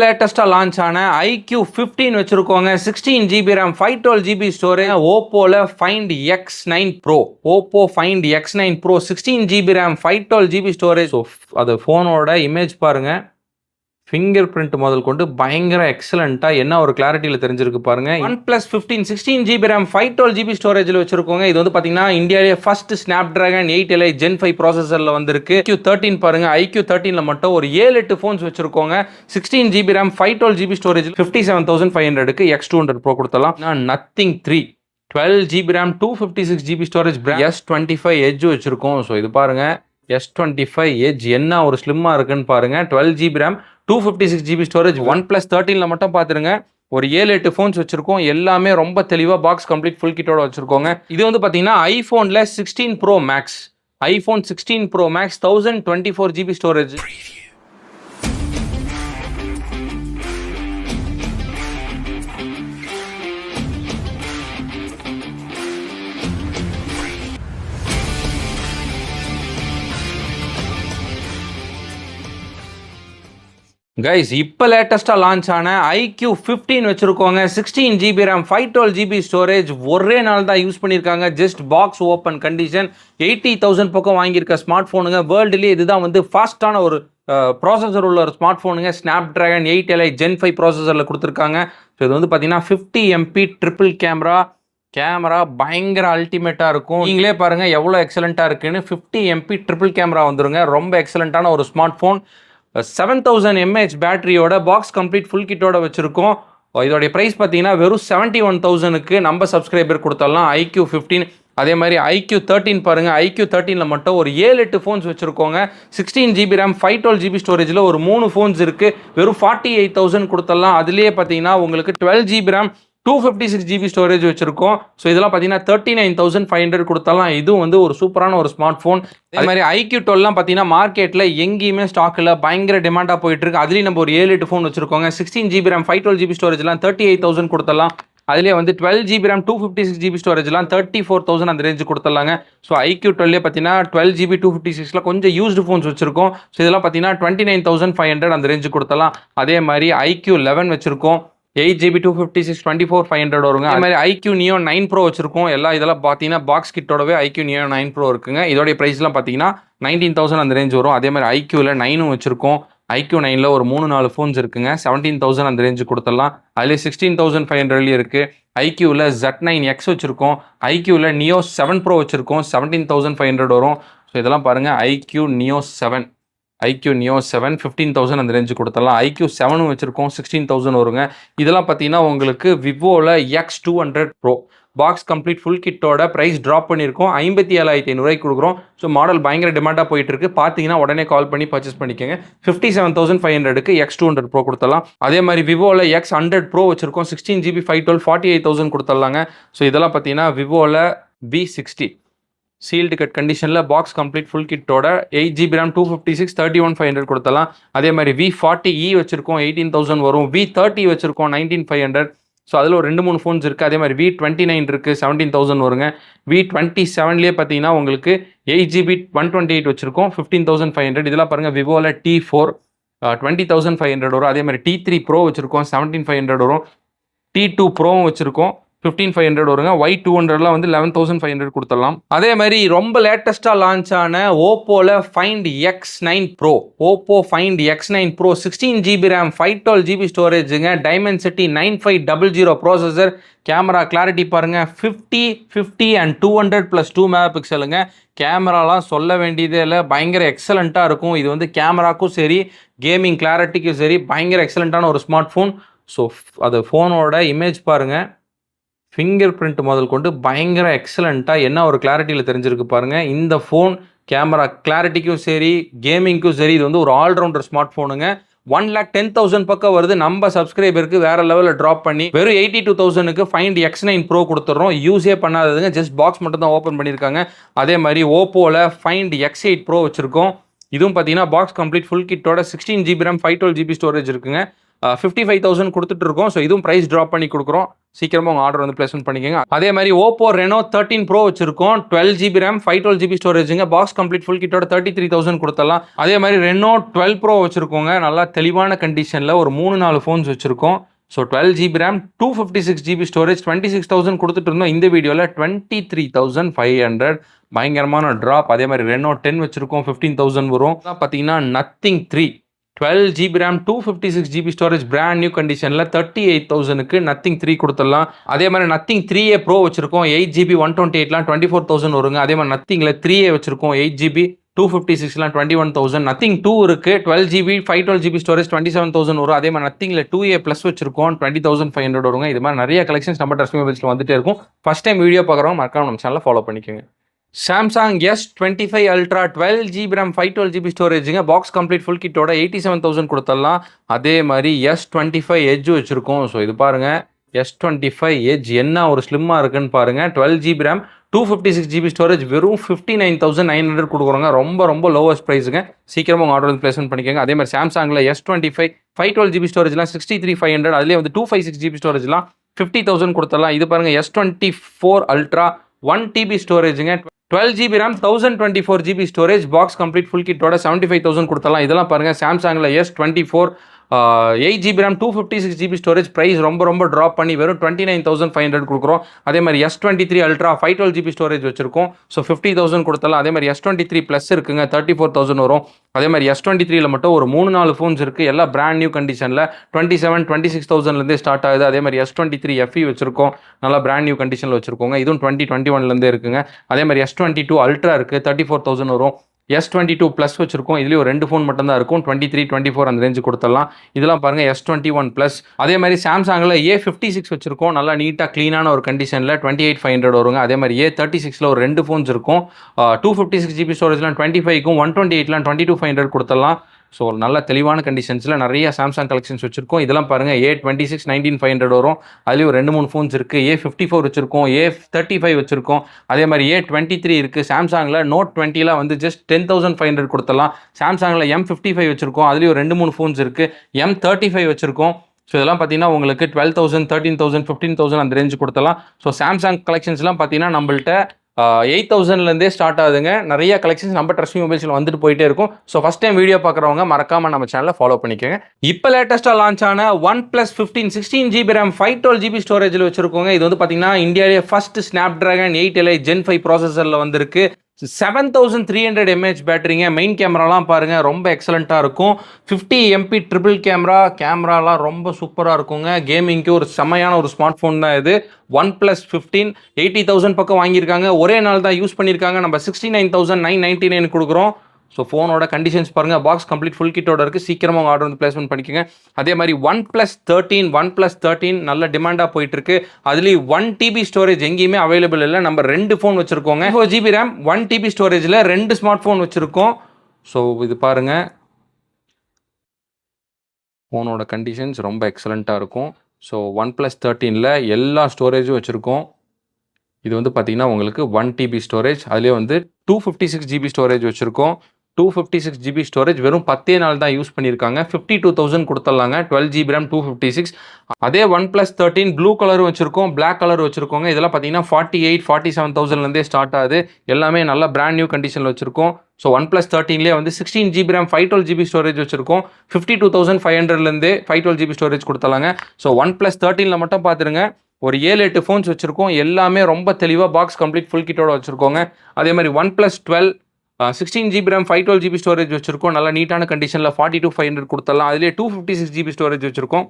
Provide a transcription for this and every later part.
லேட்டஸ்ட்டாக லான்ச் ஆன iQOO 15 வச்சுருக்கோங்க. 16 GB RAM 512 GB ஸ்டோரேஜ். ஓப்போவில் find X9 Pro. Oppo find X9 Pro 16 GB RAM 512 GB storage. So அது ஃபோனோட இமேஜ் பாருங்கள். ஃபிங்கர் பிரிண்ட் முதல் கொண்டு பயங்கர எக்ஸலண்ட்டாக என்ன ஒரு கிளாரிட்டியில் தெரிஞ்சிருக்கு பாருங்க. OnePlus 15 16 GB RAM 512 GB ஸ்டோரேஜில் வச்சிருக்கோங்க. இது வந்து பார்த்தீங்கன்னா இந்தியாவிலேயே ஃபர்ஸ்ட் Snapdragon 8 Elite Gen 5 ப்ராசஸரில் வந்திருக்கு. iQOO 13 பாருங்க. iQOO 13ல் மட்டும் ஒரு 7-8 ஃபோன்ஸ் வச்சிருக்கோங்க. 16 GB RAM 512 GB ஸ்டோரேஜ் 57,500க்கு X200 Pro கொடுத்தலாம். Nothing 3 12 GB RAM 256 GB storage S25 Edge வச்சிருக்கோம். ஸோ இது பாருங்க S25 Edge என்ன ஒரு ஸ்லிம்மாக இருக்குன்னு பாருங்க. 12 GB RAM 256 GB storage. OnePlus 13ல் மட்டும் பார்த்துருங்க ஒரு 7-8 ஃபோன்ஸ் வச்சிருக்கோம். எல்லாமே ரொம்ப தெளிவாக பாக்ஸ் கம்ப்ளீட் ஃபுல் கிட்டோட வச்சிருக்கோங்க. இது வந்து பார்த்தீங்கன்னா ஐஃபோனில் 16 Pro Max, iPhone 16 Pro Max 1024 GB storage. Guys இப்போ லேட்டஸ்ட்டாக லான்ச் ஆன iQOO 15 வச்சுருக்கோங்க. 16 GB RAM 512 GB ஸ்டோரேஜ். ஒரே நாள் தான் யூஸ் பண்ணியிருக்காங்க. Just box open condition. 80,000 பக்கம் வாங்கியிருக்க ஸ்மார்ட் ஃபோனுங்க. வேர்ல்டுலேயே இதுதான் வந்து ஃபாஸ்ட்டான ஒரு ப்ராசஸர் உள்ள ஒரு ஸ்மார்ட் ஃபோனுங்க. Snapdragon 8 Elite Gen 5 ப்ராசஸரில் கொடுத்துருக்காங்க. ஸோ இது வந்து பார்த்தீங்கன்னா 50 MP ட்ரிபிள் கேமரா பயங்கர அல்டிமேட்டாக இருக்கும். நீங்களே பாருங்கள் எவ்வளோ எக்ஸலண்ட்டாக இருக்குன்னு. 50 MP ட்ரிபிள் கேமரா வந்துருங்க. ரொம்ப எக்ஸலண்ட்டான ஒரு ஸ்மார்ட் ஃபோன். 7000 mAh பேட்டரியோட பாக்ஸ் கம்ப்ளீட் ஃபுல் கிட்டோட வச்சுருக்கோம். இதோடைய ப்ரைஸ் பார்த்தீங்கன்னா வெறும் 71,000க்கு நம்ம சப்ஸ்கிரைபர் கொடுத்துடலாம் iQOO 15. அதே மாதிரி iQOO 13 பாருங்கள். iQOO 13ல் மட்டும் ஒரு 7-8 ஃபோன்ஸ் வச்சுருக்கோங்க. 16 GB RAM 512 GB ஸ்டோரேஜில் ஒரு 3 ஃபோன்ஸ் இருக்குது. வெறும் 48,000 கொடுத்துடலாம். அதுலேயே பார்த்தீங்கன்னா உங்களுக்கு 12 GB RAM 256 GB ஸ்டோரேஜ் வச்சிருக்கோம். ஸோ இதெல்லாம் பார்த்தீங்கன்னா 39,500 கொடுத்தாலாம். இதுவும் வந்து ஒரு சூப்பரான ஒரு ஸ்மார்ட் ஃபோன். அதே மாதிரி iQOO 12லாம் பார்த்தீங்கன்னா மார்க்கெட்டில் எங்கேயுமே ஸ்டாக்கில் பயங்கர டிமாண்டாக போயிட்டு இருக்கு. அதுலேயும் நம்ம ஒரு 7-8 ஃபோன் வச்சிருக்கோங்க. 16 GB RAM 512 GB ஸ்டோரேஜ்லாம் 38,000 கொடுத்தலாம். அதுலேயே வந்து 12 GB RAM 256 GB ஸ்டோரேஜ்லாம் 34,000 அந்த ரேஞ்சு கொடுத்துடலாங்க. ஸோ iQOO 12 பார்த்தீங்கன்னா 12 GB 256ல கொஞ்சம் யூஸ்டு ஃபோன்ஸ் வச்சிருக்கோம். ஸோ இதெல்லாம் பார்த்தீங்கன்னா 29,500 அந்த ரேஞ்சு கொடுத்தலாம். அதே மாதிரி iQOO 11 வச்சிருக்கோம். 8 GB 256 24,500 வருங்க. அதே மாதிரி iQOO Neo 9 Pro வச்சிருக்கோம். இதெல்லாம் பார்த்தீங்கன்னா பாக்ஸ் கிட்டோடவே iQOO Neo 9 Pro இருக்குங்க. இதோடைய ப்ரைஸ்லாம் பார்த்தீங்கன்னா 19,000 அந்த ரேஞ்ச் வரும். அதே மாதிரி iQOOல 9 வச்சிருக்கோம். iQOO 9ல் ஒரு 3-4 ஃபோன்ஸ் இருக்குங்க. 17,000 அந்த ரேஞ்சு கொடுத்துடலாம். அதில் 16,500 இருக்குது. iQOOல Z9X வச்சிருக்கோம். iQOOல Neo 7 Pro வச்சிருக்கோம். 17,500 வரும். ஸோ இதெல்லாம் பாருங்கள் iQOO Neo 7 15,000 அந்த ரேஞ்சு கொடுத்துடலாம். iQOO 7 வச்சிருக்கோம். 16,000 வருங்க. இதெல்லாம் பார்த்தீங்கன்னா உங்களுக்கு விவோவில் X200 Pro box complete full கிட்டோட ப்ரைஸ் ட்ராப் பண்ணியிருக்கோம். 57,500 கொடுக்குறோம். ஸோ மாடல் பயங்கர டிமாண்டாக போயிட்டு இருக்கு. பார்த்தீங்கன்னா உடனே கால் பண்ணி பர்ச்சேஸ் பண்ணிக்கோங்க. 57,500க்கு X200 Pro கொடுத்துடலாம். அதே மாதிரி விவோவில் X100 Pro வச்சிருக்கோம். 16 GB 512 48,000 கொடுத்துடலாங்க. ஸோ இதெல்லாம் பார்த்தீங்கன்னா விவோவில் V60 சீல்டு கட் கண்டிஷனில் பாக்ஸ் கம்ப்ளீட் ஃபுல் கிட்டோட 8 GB RAM 256 31,500 கொடுத்தலாம். அதே மாதிரி V40e வச்சிருக்கோம். 18,000 வரும். V30 வச்சிருக்கோம். 19,500. ஸோ அதில் ஒரு 2-3 ஃபோன்ஸ் இருக்குது. அதே மாதிரி V29 இருக்குது. 17,000 வருங்க. V27லேயே பார்த்தீங்கன்னா உங்களுக்கு 8 GB 128 வச்சிருக்கோம். 15,500. இதெல்லாம் பாருங்கள் விவோவில் T4 20,500 வரும். அதே மாதிரி T3 Pro வச்சிருக்கோம். 17,500 வரும். T2 Proவும் வச்சிருக்கோம். 15,500 வருங்க. Y200லாம் வந்து 11,500 கொடுத்துடலாம். அதே மாதிரி ரொம்ப லேட்டஸ்ட்டாக லான்ச் ஆன ஓப்போவில் find X9 Pro. Oppo find X9 Pro 16 GB RAM 512 GB ஸ்டோரேஜுங்க. Dimensity 9500 processor. கேமரா கிளாரிட்டி பாருங்கள் 50 and 200+2 MP கேமராலாம் சொல்ல வேண்டியதே இல்லை. பயங்கர எக்ஸலண்ட்டாக இருக்கும். இது வந்து கேமராக்கும் சரி கேமிங் கிளாரிட்டிக்கும் சரி பயங்கர எக்ஸலண்ட்டான ஒரு ஸ்மார்ட் ஃபோன். ஸோ அது ஃபோனோட இமேஜ் பாருங்கள். ஃபிங்கர் பிரிண்ட் முதல் கொண்டு பயங்கர எக்ஸலண்ட்டாக என்ன ஒரு கிளாரிட்டியில் தெரிஞ்சிருக்கு பாருங்கள். இந்த ஃபோன் கேமரா கிளாரிட்டிக்கும் சரி கேமிங்க்கும் சரி இது வந்து ஒரு ஆல்ரவுண்டர் ஸ்மார்ட் ஃபோனுங்க. 1,10,000 பக்கம் வருது. நம்ம சப்ஸ்கிரைபருக்கு வேற லெவலில் ட்ராப் பண்ணி வெறும் 82,000க்கு ஃபைண்ட் X9 Pro கொடுத்துட்றோம். யூஸே பண்ணாததுங்க. ஜஸ்ட் பாக்ஸ் மட்டும் தான் ஓப்பன் பண்ணியிருக்காங்க. அதே மாதிரி ஓப்போவில் ஃபைண்ட் X8 Pro வச்சுருக்கோம். இதுவும் பார்த்தீங்கன்னா பாக்ஸ் கம்ப்ளீட் ஃபுல் கிட்டோட 16 GB RAM 512 GB ஸ்டோரேஜ் இருக்குங்க. 55,000 கொடுத்துட்டு இருக்கோம். ஸோ இதுவும் ப்ரைஸ் ட்ராப் பண்ணி கொடுக்குறோம். சீக்கிரமாக உங்கள் ஆர்டர் வந்து பிளேஸ்மெண்ட் பண்ணிக்கோங்க. அதே மாதிரி ஓப்போ ரெனோ 13 ப்ரோ வச்சிருக்கோம். 12 GB ரேம் 512 GB ஸ்டோரேஜுங்க. பாக்ஸ் கம்ப்ளீட் ஃபுல் கிட்டோட 33,000 கொடுத்தலாம். அதே மாதிரி ரெனோ 12 ப்ரோ வச்சிருக்கோங்க. நல்லா தெளிவான கண்டிஷனில் ஒரு 3-4 ஃபோன்ஸ் வச்சிருக்கோம். So 12 GB RAM 256 GB storage 26,000 கொடுத்துட்டு இருந்தோம். இந்த வீடியோவில் 23,500 பயங்கரமான ட்ராப். அதே மாதிரி ரெனோ 10 வச்சிருக்கோம். 15,000 வரும். பார்த்தீங்கன்னா nothing 3 12 GB RAM 256 GB storage brand new கண்டிஷனில் 38,000க்கு நத்திங் 3 கொடுத்துடலாம். அதே மாதிரி நத்திங் 3A ப்ரோ வச்சிருக்கோம். 8 GB 128லாம் 24,000 வருங்க. அதே மாதிரி நத்திங்கில் 3A வச்சிருக்கோம். 8 GB 256லாம் 21,000. நத்திங் 2 இருக்கு 12 GB 512 GB ஸ்டோரேஜ் 27,000 வரும். அதே மாதிரி நத்திங்கில் 2A ப்ளஸ் வச்சிருக்கோம் 20,500 வருங்க. இது மாதிரி நிறைய கலெக்ஷன்ஸ் நம்ம ட்ரெஸ் மொபைல்ஸில் வந்துட்டே இருக்கும். ஃபர்ஸ்ட் டைம் வீடியோ பார்க்குறவங்க மறக்காம நம்ம சேனலை ஃபாலோ பண்ணிக்கோங்க. Samsung S25 Ultra 12 GB RAM 512 GB ஸ்டோரேஜுங்க. பாக்ஸ் கம்ப்ளீட் ஃபுல் கிட்டோட 87,000 கொடுத்துடலாம். அதே மாதிரி S25 Edge வச்சுருக்கோம். ஸோ இது பாருங்கள் S25 Edge என்ன ஒரு ஸ்லிம்மாக இருக்குன்னு பாருங்கள். 12 GB RAM 256 GB ஸ்டோரேஜ் வெறும் 59,900 கொடுக்குறோங்க. ரொம்ப லோவஸ்ட் ப்ரைஸுங்க. சீக்கிரமாக உங்கள் ஆர்டர் வந்து பிளேஸ்மெண்ட் பண்ணிக்கோங்க. அதே மாதிரி சாம்சங்கில் S25 512 GB ஸ்டோரேஜ்லாம் 63,500. அதுலேயே வந்து 256 GB ஸ்டோரேஜ்லாம் 50,000 கொடுத்துடலாம். இது பாருங்கள் S24 Ultra 1 TB ஸ்டோரேஜுங்க. 12 GB RAM 1024 GB storage box complete full கிட்டோட 75,000 கொடுத்தலாம். இதெல்லாம் பாருங்கள் சாம்சங்கில் S24 8 GB RAM 256 GB storage price ரொம்ப ட்ராப் பண்ணி வெறும் 29,500 கொடுக்குறோம். அதே மாதிரி S23 Ultra 512 GB ஸ்டோரேஜ் வச்சிருக்கோம். ஸோ 50,000 கொடுத்தலாம். அதே மாதிரி S23 ப்ளஸ் இருக்குங்க 34,000 வரும். அதே மாதிரி S23ல மட்டும் ஒரு 3-4 ஃபோன்ஸ் இருக்குது. எல்லாம் பிராண்ட் நியூ கண்டிஷனில் 27,26,000லேருந்தே ஸ்டார்ட் ஆகுது. அதே மாதிரி S23 FE வச்சிருக்கோம். நல்லா பிராண்ட் நியூ கண்டிஷனில் வச்சிருக்கோங்க. இதுவும் 2021லேருந்தே இருக்குங்க. அதே மாதிரி S22 Ultra இருக்குது 34,000 வரும். S22 ப்ளஸ் வச்சிருக்கோம். இதுலேயும் ஒரு 2 ஃபோன் மட்டும் தான் இருக்கும். 23, 24 அந்த ரேஞ்சு கொடுத்துடலாம். இதெல்லாம் பாருங்கள் S21 ப்ளஸ். அதே மாதிரி சாம்சங்கில் A56 வச்சிருக்கோம். நல்லா நீட்டாக க்ளீனான ஒரு கண்டிஷனில் 28,500 வருங்க. அதே மாதிரி A36ல ஒரு 2 ஃபோன்ஸ் இருக்கும். 256 GB ஸ்டோரேஜ்லாம் 25க்கும் 128லாம் 22,500 கொடுத்துடலாம். ஸோ நல்ல தெளிவான கண்டிஷன்ஸில் நிறைய சாம்சங் கலெக்ஷன்ஸ் வச்சிருக்கோம். இதெல்லாம் பாருங்கள் A26 19,500 வரும். அதுலேயும் ஒரு 2-3 ஃபோன்ஸ் இருக்குது. A54 வச்சிருக்கோம். A35 வச்சிருக்கோம். அதே மாதிரி A23 இருக்குது. சாம்சங்கில் Note 20லாம் வந்து ஜஸ்ட் 10,500 கொடுத்துடலாம். சாம்சங்கில் M55 வச்சிருக்கோம். அதுலேயும் ஒரு 2-3 ஃபோன்ஸ் இருக்குது. M35 வச்சிருக்கோம். ஸோ இதெல்லாம் பார்த்தீங்கன்னா உங்களுக்கு 12,000 13,000 15,000 அந்த ரேஞ்சு கொடுத்தலாம். ஸோ சாம்சங் கலெக்ஷன்ஸ்லாம் பார்த்தீங்கன்னா நம்மள்ட்ட 8,000லேருந்தே ஸ்டார்ட் ஆகுதுங்க. நிறைய கலெக்ஷன்ஸ் நம்ம ட்ரஸ்ட் மொபைல்ஸில் வந்துட்டு போயிட்டே இருக்கும். ஸோ ஃபஸ்ட் டைம் வீடியோ பார்க்குறவங்க மறக்காமல் நம்ம சேனலை ஃபாலோ பண்ணிக்கோங்க. இப்போ லேட்டஸ்ட்டாக லான்ச் ஆன OnePlus 15 16 GB RAM 512 GB ஸ்டோரேஜில் வச்சிருக்கோங்க. இது வந்து பார்த்தீங்கன்னா இந்தியாவிலேயே ஃபர்ஸ்ட் Snapdragon 8 Elite Gen 5 ப்ராசஸரில் வந்திருக்கு. 7300 mAh பேட்டரிங்க. மெயின் கேமராலாம் பாருங்கள் ரொம்ப எக்ஸலண்ட்டாக இருக்கும். 50 MP ட்ரிபிள் கேமராலாம் ரொம்ப சூப்பராக இருக்குங்க. கேமிங்க்கு ஒரு செம்மையான ஒரு ஸ்மார்ட் ஃபோன் தான் இது. OnePlus 15 80,000 பக்கம் வாங்கியிருக்காங்க. ஒரே நாள் தான் யூஸ் பண்ணியிருக்காங்க. நம்ம 69,999 கொடுக்குறோம். ஸோ ஃபோனோட கண்டிஷன்ஸ் பாருங்கள். பாக்ஸ் கம்ப்ளீட் ஃபுல் கிட்டோட இருக்குது. சீக்கிரமாக உங்கள் ஆர்டர் வந்து பிளேஸ்மெண்ட் பண்ணிக்கோங்க. அதே மாதிரி OnePlus 13 நல்ல டிமாண்டாக போயிட்டுருக்கு. அதுலேயும் 1 TB ஸ்டோரேஜ் எங்கேயுமே அவைலபிள் இல்லை. நம்ம 2 ஃபோன் வச்சுருக்கோங்க. 4 GB RAM 1 TB ஸ்டோரேஜில் 2 ஸ்மார்ட் ஃபோன் வச்சுருக்கோம். ஸோ இது பாருங்கள் ஃபோனோட கண்டிஷன்ஸ் ரொம்ப எக்ஸலண்ட்டாக இருக்கும். ஸோ OnePlus 13ல் எல்லா ஸ்டோரேஜும் வச்சுருக்கோம். இது வந்து பார்த்தீங்கன்னா உங்களுக்கு 1 TB ஸ்டோரேஜ். அதுலேயே வந்து 256 GB ஸ்டோரேஜ் வச்சுருக்கோம். 256 GB ஸ்டோரேஜ் வெறும் 10 நாள் தான் யூஸ் பண்ணியிருக்காங்க. 52,000 கொடுத்துடலாங்க. 12 GB RAM 256. அதே OnePlus 13 ப்ளூ கலரும் வச்சுருக்கோம், பிளாக் கலர் வச்சுருக்கோங்க. இதெல்லாம் பார்த்தீங்கன்னா 47,000லேருந்தே ஸ்டார்ட் ஆகுது. எல்லாமே நல்ல பிராண்ட் நியூ கண்டிஷனில் வச்சுருக்கோம். ஸோ OnePlus 13லேயே வந்து 16 GB RAM 512 GB ஸ்டோரேஜ் வச்சுருக்கோம். 52,500லேருந்தே 512 GB ஸ்டோரேஜ் கொடுத்துடலாங்க. ஸோ OnePlus 13ல் மட்டும் பார்த்துருங்க ஒரு 7-8 ஃபோன்ஸ் வச்சுருக்கோம். எல்லாமே ரொம்ப தெளிவாக பாக்ஸ் கம்ப்ளீட் ஃபுல் கிட்டோட வச்சுருக்கோங்க. அதே மாதிரி OnePlus 12 16 GB RAM 512 GB storage வச்சுருக்கோம். நல்லா நீட்டான கண்டிஷனில் 42,500 கொடுத்துடலாம். அதிலே 256 GB ஸ்டோரேஜ் வச்சுருக்கோம்.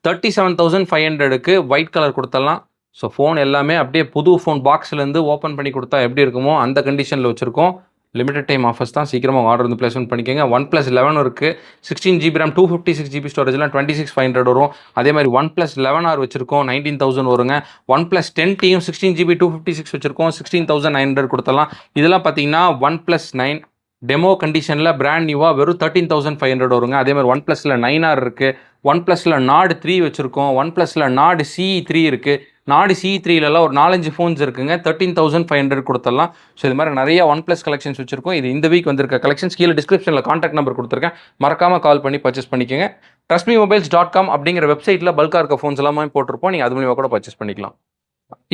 37,500க்கு ஒயிட் கலர் கொடுத்துடலாம். ஸோ ஃபோன் எல்லாமே அப்படியே புது ஃபோன் பாக்ஸ்லேருந்து ஓப்பன் பண்ணி கொடுத்தா எப்படி இருக்குமோ அந்த கண்டிஷனில் வச்சுருக்கோம். லிமிடெட் டைம் ஆஃபர்ஸ் தான். சீக்கிரமாக ஆர்டர் வந்து பிளேஸ்மெண்ட் பண்ணிக்கோங்க. OnePlus 11 இருக்குது. 16 GB RAM 256 GB ஸ்டோரேஜ்லாம் 26,500 வரும். அதே மாதிரி OnePlus 11R வச்சிருக்கோம். 19,000 வருங்க. OnePlus 10Tயும் 16 GB 256 வச்சிருக்கோம். 16,900 கொடுத்தலாம். இதெல்லாம் பார்த்தீங்கன்னா OnePlus 9 டெமோ கண்டிஷனில் பிராண்ட் நியூவாக வெறும் 13,500 வருங்க. அதே மாதிரி OnePlusல 9R இருக்குது. OnePlusல Nord 3 வச்சுருக்கோம். OnePlusல Nord CE 3 இருக்குது. நாடி C3லலாம் ஒரு 4-5 ஃபோன்ஸ் இருக்குங்க. 13,500 கொடுத்துடலாம். ஸோ இது மாதிரி நிறைய ஒன் ப்ளஸ் கலெக்ஷன்ஸ் வச்சிருக்கோம். இது இந்த வீக் வந்திருக்க கலெக்ஷன்ஸ். கீழே டிஸ்கிரிப்ஷனில் கான்டாக்ட் நம்பர் கொடுத்துருக்கேன், மறக்காமல் கால் பண்ணி பர்ச்சேஸ் பண்ணிக்கோங்க. trustmemobiles.com அப்படிங்கிற வெப்சைட்டில் பல்காக இருக்க ஃபோன்ஸ் எல்லாமே போட்டிருப்போம். நீங்கள் அது மூலியமாக கூட பர்ச்சேஸ் பண்ணிக்கலாம்.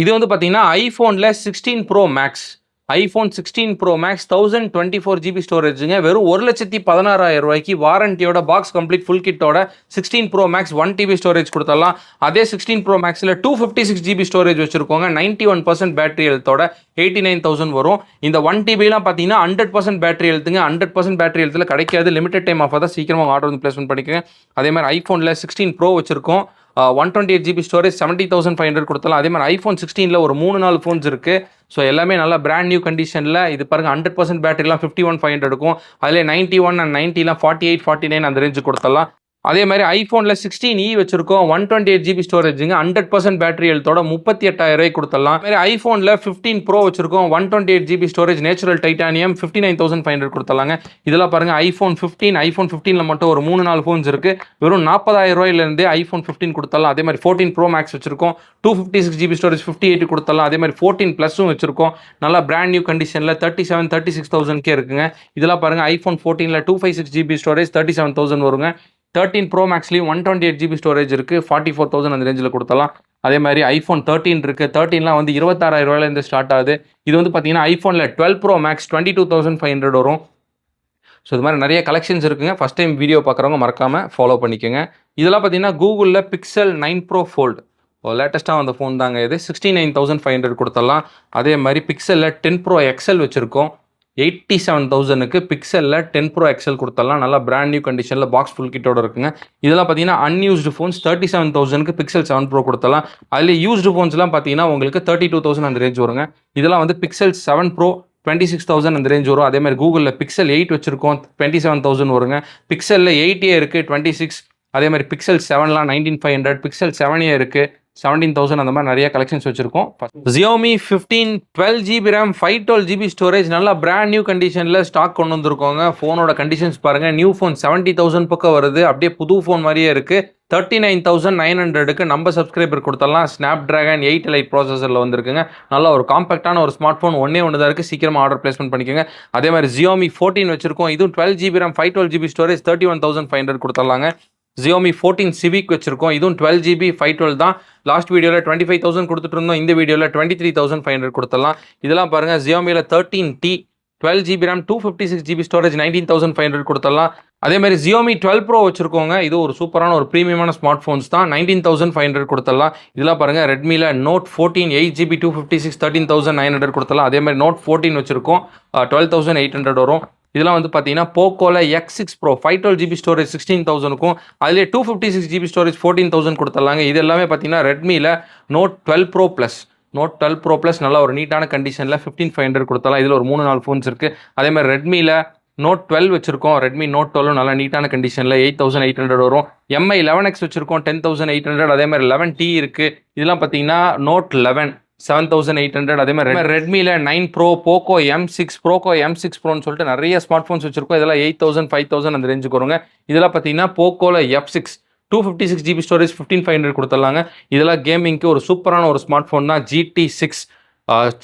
இது வந்து பார்த்தீங்கன்னா ஐஃபோனில் 16 Pro Max, iPhone 16 Pro Max 1024 GB ஸ்டோரேஜுங்க. வெறும் 1,16,000 ரூபாய்க்கு வாரண்டியோட பாக்ஸ் கம்ப்ளீட் ஃபுல் கிட்டோட 16 Pro Max 1 TB ஸ்டோரேஜ் கொடுத்துடலாம். அதே 16 Pro Maxல 256 GB ஸ்டோரேஜ் வச்சிருக்கோங்க. 91% பேட்டரி ஹெல்த்தோட 89,000 வரும். இந்த 1 TBலாம் பார்த்தீங்கன்னா 100% பேட்டரி ஹெல்த்துங்க. 100% பேட்டரி ஹெல்த்தில் கிடைக்காது. லிமிடெட் டைம் ஆஃபர் தான். சீக்கிரமாக ஆர்டர் வந்து பிளேஸ்மெண்ட் பண்ணிக்கோங்க. அதே மாதிரி ஐஃபோனில் 16 Pro வச்சிருக்கோம். 128 GB ஸ்டோரேஜ் 70,500 கொடுத்தலாம். அதே மாதிரி ஐஃபோன் 16ல ஒரு 3-4 ஃபோன்ஸ் இருக்குது. ஸோ எல்லாமே நல்லா பிராண்ட் நியூ கண்டிஷனில். இது பாருங்கள் 100% பேட்டரிலாம் 51,500 இருக்கும். அதில் 91 and 90லாம் 48, 49 அந்த ரேஞ்சு கொடுத்தலாம். அதே மாதிரி ஐஃபோனில் 16e வச்சிருக்கோம். 128 GB ஸ்டோரேஜுங்க. 100% பேட்டரி ஹெல்த்தோட 38,000 ரூபாய்க்கு கொடுத்துடலாம். அதே மாதிரி ஐஃபோனில் 15 Pro வச்சிருக்கோம். 128 GB ஸ்டோரேஜ் நேச்சுரல் டைட்டானியம் 59,500 கொடுத்துடலாங்க. இதெல்லாம் பாருங்கள் ஐஃபோன் 15, ஐஃபோன் 15ல மட்டும் ஒரு 3-4 ஃபோன்ஸ் இருக்குது. வெறும் 40,000 ரூபாயிலேருந்தே ஐஃபோன் 15 கொடுத்துடலாம். அதே மாதிரி 14 Pro Max வச்சிருக்கோம். 256 GB ஸ்டோரேஜ் 58 கொடுத்துடலாம். அதே மாதிரி 14 Plusம் வச்சிருக்கோம். நல்லா பிராண்ட் நியூ கண்டிஷனில் 37, 36,000 இருக்குங்க. இதெல்லாம் பாருங்கள் ஐஃபோன் 14ல 256 GB ஸ்டோரேஜ் 37,000 வருங்க. 13 Pro Maxலேயும் 128 GB ஸ்டோரேஜ் இருக்குது. 44,000 அந்த ரேஞ்சில் கொடுத்தலாம். அதே மாதிரி ஐஃபோன் 13 இருக்குது. 13லாம் வந்து 26,000 ரூபாயிலேருந்து ஸ்டார்ட் ஆகுது. இது வந்து பார்த்தீங்கன்னா ஐஃபோனில் 12 Pro Max 22,500 வரும். ஸோ இது மாதிரி நிறைய கலெக்ஷன்ஸ் இருக்குங்க. ஃபஸ்ட் டைம் வீடியோ பார்க்குறவங்க மறக்காமல் ஃபாலோ பண்ணிக்கோங்க. இதெல்லாம் பார்த்தீங்கன்னா கூகுளில் பிக்சல் 9 Pro Fold லேட்டஸ்ட்டாக வந்த ஃபோன் தாங்க. இது 69,500 கொடுத்தலாம். அதே மாதிரி பிக்சலில் 10 Pro XL வச்சுருக்கோம். 87,000க்கு பிக்சலில் 10 Pro XL கொடுத்தலாம். நல்லா பிராண்ட் நியூ கண்டிஷனில் பாக்ஸ் ஃபுல் கிட்டோட இருக்குங்க. இதெல்லாம் பார்த்தீங்கன்னா அன்யூஸ்டு ஃபோன்ஸ் 37,000க்கு பிக்சல் 7 Pro கொடுத்தலாம். அதில் யூஸ்டு ஃபோன்ஸ்லாம் பார்த்தீங்கன்னா உங்களுக்கு 32,000 அந்த ரேஞ்ச் வருங்க. இதெல்லாம் வந்து பிக்சல் 7 Pro 26,000 அந்த ரேஞ்ச் வரும். அதே மாதிரி கூகுளில் பிக்சல் 8 வச்சுருக்கோம். 27,000 வருங்க. பிக்சலில் 8A இருக்குது 26. அதே மாதிரி பிக்சல் 7லாம் 19,500. பிக்சல் 7A இருக்குது 17,000. அந்த மாதிரி நிறைய கலெக்ஷன்ஸ் வச்சிருக்கோம். Xiaomi 15 12 GB RAM 512 GB storage நல்லா பிராண்ட் நியூ கண்டிஷனில் ஸ்டாக் கொண்டு வந்திருக்கோங்க. ஃபோனோட கண்டிஷன்ஸ் பாருங்கள். நியூ ஃபோன் 70,000 பக்கம் வருது. அப்படியே புது ஃபோன் மாதிரியே இருக்குது. 39,900க்கு நம்ம சப்ஸ்கிரைபர் கொடுத்தலாம். ஸ்னாப் ட்ராகன் 8 Elite ப்ராசஸரில் வந்திருக்குங்க. நல்லா ஒரு காம்பேக்டான ஒரு ஸ்மார்ட் ஃபோன் ஒன்றே தான் இருக்குது. சீக்கிரமாக ஆர்டர் பிளேஸ்மெண்ட் பண்ணிக்கோங்க. அதே மாதிரி Xiaomi 14 வச்சிருக்கோம். இதுவும் 12 GB RAM 512 GB storage 31,500 கொடுத்துடலாங்க. Xiaomi 14 Civic வச்சிருக்கோம். இதுவும் 12 GB 512 தான். லாஸ்ட் வீடியோவில் 25,000 கொடுத்துட்டு இருந்தோம். இந்த வீடியோவில் 23,500 கொடுத்துடலாம். இதெல்லாம் பாருங்கள் Xiaomiயில் 13T 12 GB RAM 256 GB storage 19,500 கொடுத்துடலாம். அதே மாதிரி Xiaomi 12 Pro வச்சிருக்கோங்க. இது ஒரு சூப்பரான ஒரு ப்ரீமியமான ஸ்மார்ட் ஃபோன்ஸ் தான். 19,500 கொடுத்துடலாம். இதெல்லாம் பாருங்கள் Redmiயில் Note 14 8 GB 256 13,900 கொடுத்துடலாம். அதே மாதிரி Note 14 வச்சிருக்கோம். 12,800 வரும். இதெல்லாம் வந்து பார்த்தீங்கன்னா போக்கோல X6 Pro 512 GB ஸ்டோரேஜ் 16,000க்கும் அதிலே 256 GB ஸ்டோரேஜ் 14,000 கொடுத்துடலாங்க. இது எல்லாமே பார்த்தீங்கன்னா ரெட்மியில் Note 12 Pro Plus Note 12 Pro Plus நல்ல ஒரு நீட்டான கண்டிஷனில் 15,500 கொடுத்தலாம். இதில் ஒரு 3-4 ஃபோன்ஸ் இருக்குது. அதே மாதிரி ரெட்மியில் Note 12 வச்சிருக்கோம். ரெட்மி Note 12 நல்ல நீட்டான கண்டிஷனில் 8,800 வரும். MI 11X வச்சிருக்கோம் 10,800. அதே மாதிரி 11T இருக்குது. இதெல்லாம் பார்த்தீங்கன்னா Note 11 7,800. அதே மாதிரி ரெட்மியில் 9 Pro போக்கோ M6 ப்ரோன்னு சொல்லிட்டு நிறைய ஸ்மார்ட் ஃபோன்ஸ் வச்சிருக்கோம். இதெல்லாம் 8,000 5,000 அந்த ரேஞ்சுக்கு வருங்க. இதெல்லாம் பார்த்தீங்கன்னா போக்கோல F6 256 GB ஸ்டோரேஜ் 15,500 கொடுத்துடலாங்க. இதெல்லாம் கேமிங்க்கு ஒரு சூப்பரான ஒரு ஸ்மார்ட் ஃபோன் தான். GT6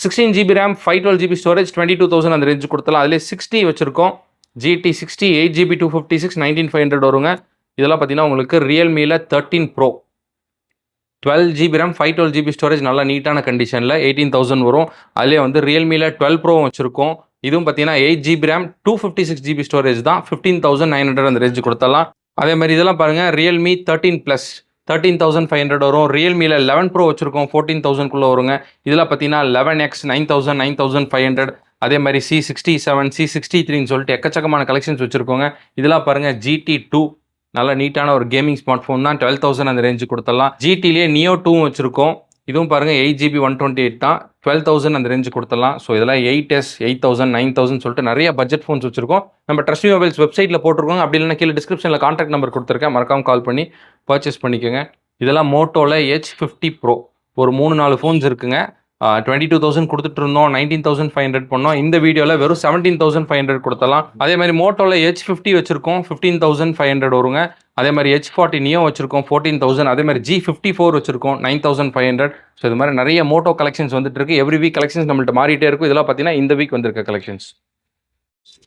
16 GB RAM 512 GB storage 22,000 அந்த ரேஞ்சு கொடுத்தலாம். அதிலே 60 வச்சிருக்கோம். GT60 8 GB 256 19,500 வருங்க. இதெல்லாம் பார்த்தீங்கன்னா உங்களுக்கு ரியல்மியில் 13 Pro 12 GB RAM 512 GB storage நல்லா நீட்டான கண்டிஷனில் 18,000 வரும். அதிலே வந்து ரியல்மியில் 12 Pro வச்சுருக்கோம். இதுவும் பார்த்தீங்கன்னா 8 GB RAM 256 GB ஸ்டோரேஜ் தான் 15,900 அந்த ரேஞ்சு கொடுத்தலாம். அதே மாதிரி இதெல்லாம் பாருங்கள் ரியல்மி 13 Plus 13,500 வரும். ரியல்மியில் 11 Pro வச்சுருக்கோம் 14,000க்குள்ளே வருங்க. இதெல்லாம் பார்த்தீங்கன்னா 11X 9,000 9,500. அதே மாதிரி C67 C63ன்னு சொல்லிட்டு எக்கச்சக்கமான கலெக்ஷன்ஸ் வச்சுருக்கோங்க. இதெல்லாம் பாருங்கள் GT2 நல்ல நீட்டான ஒரு கேமிங் ஸ்மார்ட் ஃபோன் தான். 12,000 அந்த ரேஞ்சு கொடுத்துடலாம். GTலேயே Neo 2 வச்சுருக்கோம். இதுவும் பாருங்கள் 8 GB 128 தான் 12,000 அந்த ரேஞ்சு கொடுத்துடலாம். ஸோ இதெல்லாம் 8S 8,000 9,000 சொல்லிட்டு நிறைய பட்ஜெட் ஃபோன்ஸ் வச்சுருக்கோம். நம்ம ட்ரஸ்ட் மொபைல்ஸ் வெப்சைட்டில் போட்டிருக்கோங்க. அப்படி இல்லைனா கீழே டிஸ்கிரிப்ஷனில் கான்டாக்ட் நம்பர் கொடுத்துருக்கேன், மறக்காமல் கால் பண்ணி பர்ச்சேஸ் பண்ணிக்கோங்க. இதெல்லாம் மோட்டோவில் H50 Pro ஒரு 3-4 ஃபோன்ஸ் இருக்குங்க. 22,000 கொடுத்துட்டு இருந்தோம், 19,500 பண்ணோம். இந்த வீடியோவில் வெறும் 17,500 கொடுத்தலாம். அதே மாதிரி மோட்டோவில் H50 வச்சிருக்கோம், 15,500 வருங்க. அதே மாதிரி H40 நியோ வச்சிருக்கோம், 14,000. அதே மாதிரி G54 வச்சிருக்கோம், 9,500. ஸோ இது மாதிரி நிறைய மோட்டோ கலெக்ஷன்ஸ் வந்துட்டு இருக்கு. எவ்ரி வீக் கலெக்ஷன்ஸ் நம்மள்ட்ட மாறிட்டே இருக்கும். இதெல்லாம் பார்த்தீங்கன்னா இந்த வீக் வந்திருக்க கலெக்ஷன்ஸ்.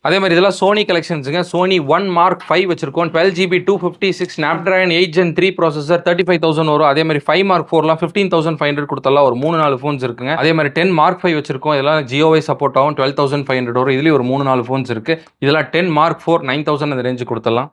அதே மாதிரி இதெல்லாம் சோனி கலெக்ஷன்ஸுங்க. சோனி 1 Mark 5 வச்சிருக்கோம், 12GB 256 Snapdragon 8 Gen 3 ப்ராசஸர், 35,000 வரும். அதே மாதிரி 5 Mark 4லாம் 15,500 கொடுத்தலாம். ஒரு 3-4 ஃபோன்ஸ் இருக்குங்க. அதே மாதிரி 10 Mark 5 வச்சிருக்கோம், இதெல்லாம் ஜியோவை சப்போர்ட் ஆகும், 12,500 வரும். இதுலேயும் ஒரு 3-4 ஃபோன்ஸ் இருக்கு. இதெல்லாம் 10 Mark 4 9,000 அந்த ரேஞ்சு கொடுத்தலாம்.